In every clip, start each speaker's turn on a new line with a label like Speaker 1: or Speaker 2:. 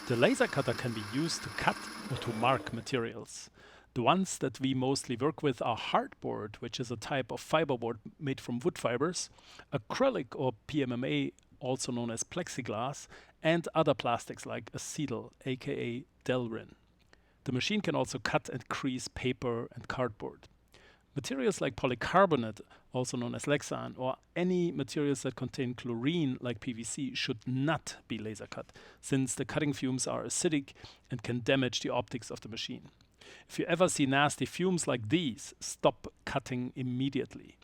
Speaker 1: The laser cutter can be used to cut or to mark materials. The ones that we mostly work with are hardboard, which is a type of fiberboard made from wood fibers, acrylic or PMMA, also known as plexiglass, and other plastics like acetal, aka Delrin. The machine can also cut and crease paper and cardboard. Materials like polycarbonate, also known as Lexan, or any materials that contain chlorine like PVC should not be laser cut, since the cutting fumes are acidic and can damage the optics of the machine. If you ever see nasty fumes like these, stop cutting immediately.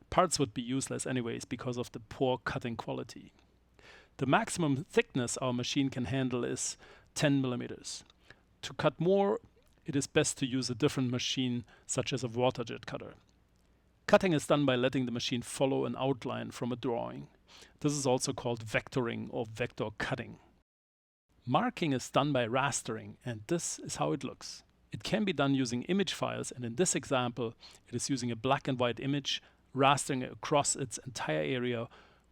Speaker 1: Parts would be useless anyways because of the poor cutting quality. The maximum thickness our machine can handle is 10 millimeters. To cut more, it is best to use a different machine, such as a water jet cutter. Cutting is done by letting the machine follow an outline from a drawing. This is also called vectoring or vector cutting. Marking is done by rastering, and this is how it looks. It can be done using image files, and in this example, it is using a black and white image, rastering it across its entire area,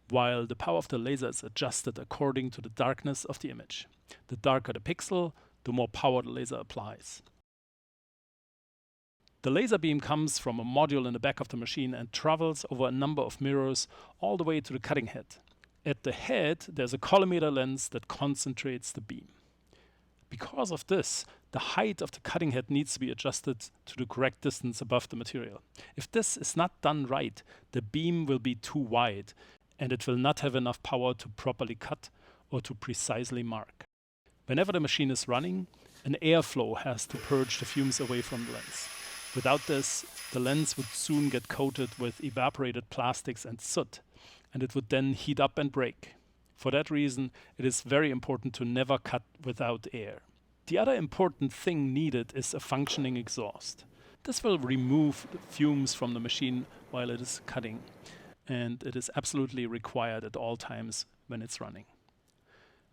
Speaker 1: while the power of the laser is adjusted according to the darkness of the image. The darker the pixel, the more power the laser applies. The laser beam comes from a module in the back of the machine and travels over a number of mirrors all the way to the cutting head. At the head, there's a collimator lens that concentrates the beam. Because of this, the height of the cutting head needs to be adjusted to the correct distance above the material. If this is not done right, the beam will be too wide, and it will not have enough power to properly cut or to precisely mark. Whenever the machine is running, an airflow has to purge the fumes away from the lens. Without this, the lens would soon get coated with evaporated plastics and soot, and it would then heat up and break. For that reason, it is very important to never cut without air. The other important thing needed is a functioning exhaust. This will remove the fumes from the machine while it is cutting, and it is absolutely required at all times when it's running.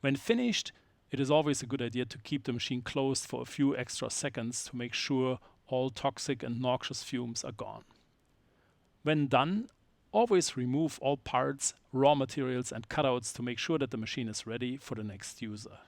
Speaker 1: When finished, it is always a good idea to keep the machine closed for a few extra seconds to make sure all toxic and noxious fumes are gone. When done, always remove all parts, raw materials and cutouts to make sure that the machine is ready for the next user.